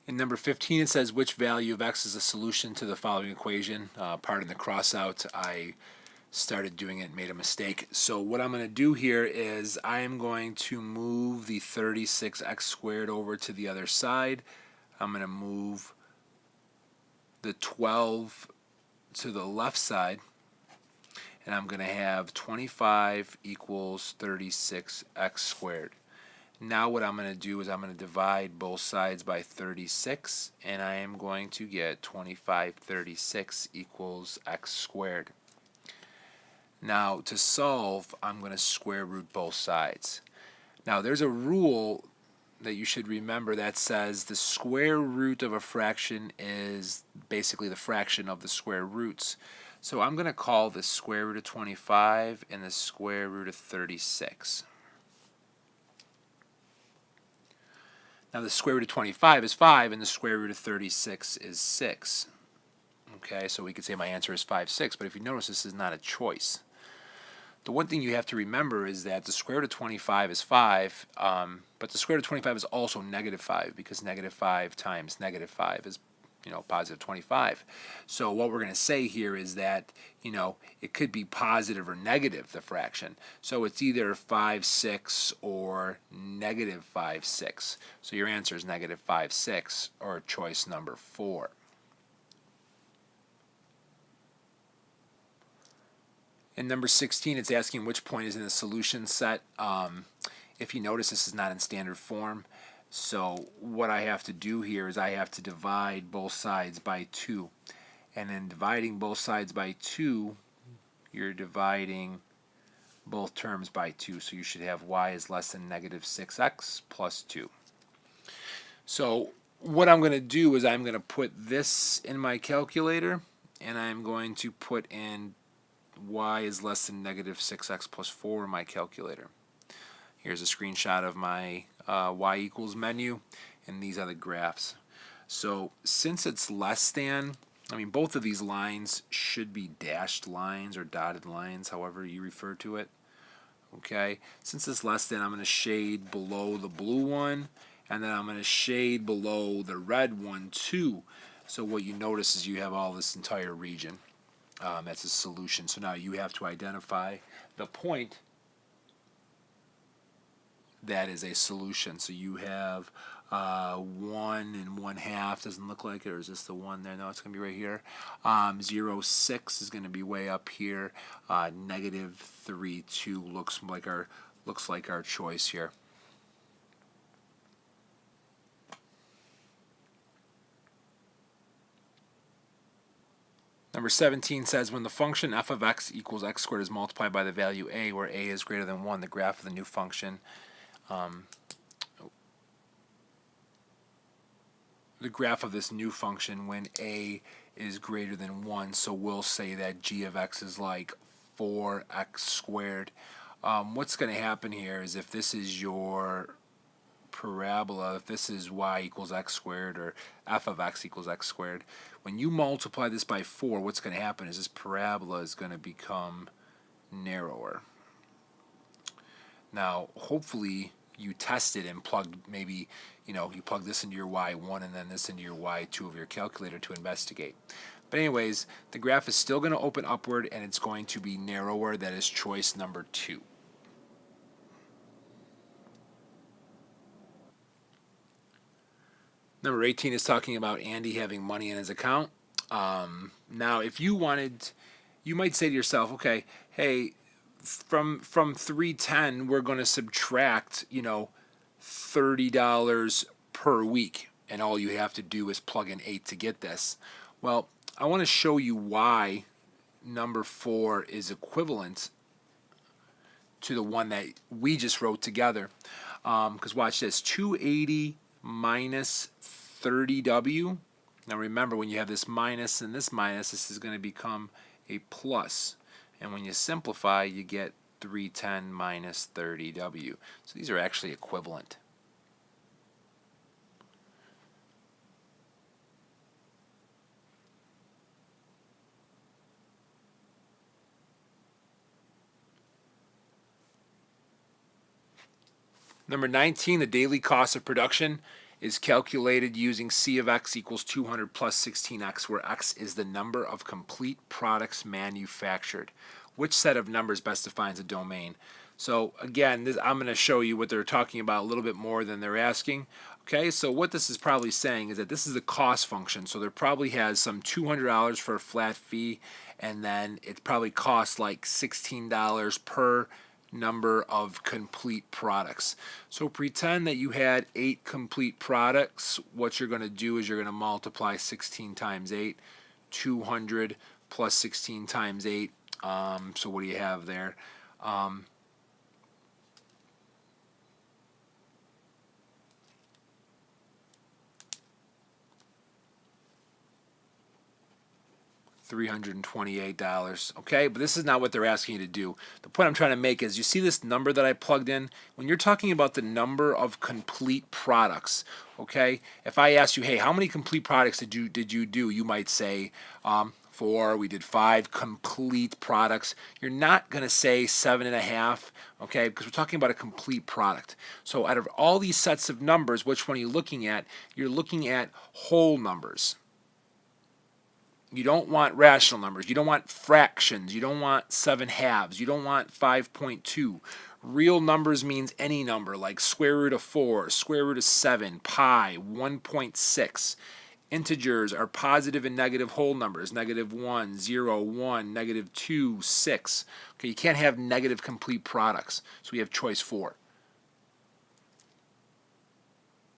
In number 15, it says which value of x is a solution to the following equation. Pardon the cross out. I started doing it and made a mistake. So what I'm going to do here is I am going to move the 36x squared over to the other side. I'm going to move the 12 to the left side, and I'm going to have 25 equals 36x squared. Now what I'm going to do is I'm going to divide both sides by 36, and I am going to get 25/36 equals x squared. Now to solve, I'm going to square root both sides. Now there's a rule that you should remember that says the square root of a fraction is basically the fraction of the square roots. So I'm going to call the square root of 25 and the square root of 36. Now the square root of 25 is 5 and the square root of 36 is 6. Okay, so we could say my answer is 5, 6, but if you notice, this is not a choice. The one thing you have to remember is that the square root of 25 is 5, but the square root of 25 is also negative 5, because negative 5 times negative 5 is, positive 25. So what we're going to say here is that, it could be positive or negative, the fraction. So it's either 5, 6 or negative 5, 6. So your answer is negative 5, 6, or choice number 4. In number 16, it's asking which point is in the solution set. If you notice, this is not in standard form. So what I have to do here is I have to divide both sides by 2. And in dividing both sides by 2, you're dividing both terms by 2. So you should have y is less than negative 6x plus 2. So what I'm going to do is I'm going to put this in my calculator, and I'm going to put in y is less than negative 6x plus 4 in my calculator. Here's a screenshot of my y equals menu, and these are the graphs. So since it's less than, both of these lines should be dashed lines or dotted lines, however you refer to it. Okay, since it's less than, I'm going to shade below the blue one, and then I'm going to shade below the red one too. So what you notice is you have all this entire region. That's a solution. So now you have to identify the point that is a solution. So you have 1 and 1/2 doesn't look like it, or is this the one there? No, it's going to be right here. 0, 6 is going to be way up here. Negative 3, 2 looks like our choice here. Number 17 says when the function f of x equals x squared is multiplied by the value a, where a is greater than 1, the graph of the new function, the graph of this new function when a is greater than 1, so we'll say that g of x is like 4x squared. What's going to happen here is if this is your parabola, if this is y equals x squared or f of x equals x squared, when you multiply this by 4, what's going to happen is this parabola is going to become narrower. Now, hopefully you test it and plug maybe, you plug this into your y1 and then this into your y2 of your calculator to investigate. But anyways, the graph is still going to open upward and it's going to be narrower. That is choice number 2. Number 18 is talking about Andy having money in his account. Now, if you wanted, you might say to yourself, okay, hey, from 310, we're going to subtract, $30 per week, and all you have to do is plug in 8 to get this. Well, I want to show you why number 4 is equivalent to the one that we just wrote together. Because watch this, 280 minus 30w. Now remember, when you have this minus and this minus, this is going to become a plus. And when you simplify, you get 310 minus 30w. So these are actually equivalent. Number 19, the daily cost of production. is calculated using C of x equals 200 plus 16x, where x is the number of complete products manufactured. Which set of numbers best defines a domain? So again, I'm going to show you what they're talking about a little bit more than they're asking. Okay, so what this is probably saying is that this is a cost function. So there probably has some $200 for a flat fee, and then it probably costs like $16 per number of complete products. So pretend that you had 8 complete products. What you're going to do is you're going to multiply 16 times 8, 200 plus 16 times 8. So what do you have there? $328. Okay, but this is not what they're asking you to do. The point I'm trying to make is, you see this number that I plugged in? When you're talking about the number of complete products, okay, if I ask you, hey, how many complete products did you do? You might say 4. We did 5 complete products. You're not going to say 7.5, okay, because we're talking about a complete product. So out of all these sets of numbers, which one are you looking at? You're looking at whole numbers. You don't want rational numbers. You don't want fractions. You don't want 7/2. You don't want 5.2. Real numbers means any number, like square root of 4, square root of 7, pi, 1.6. Integers are positive and negative whole numbers, -1, 0, 1, -2, 6. Okay, you can't have negative complete products. So we have choice 4.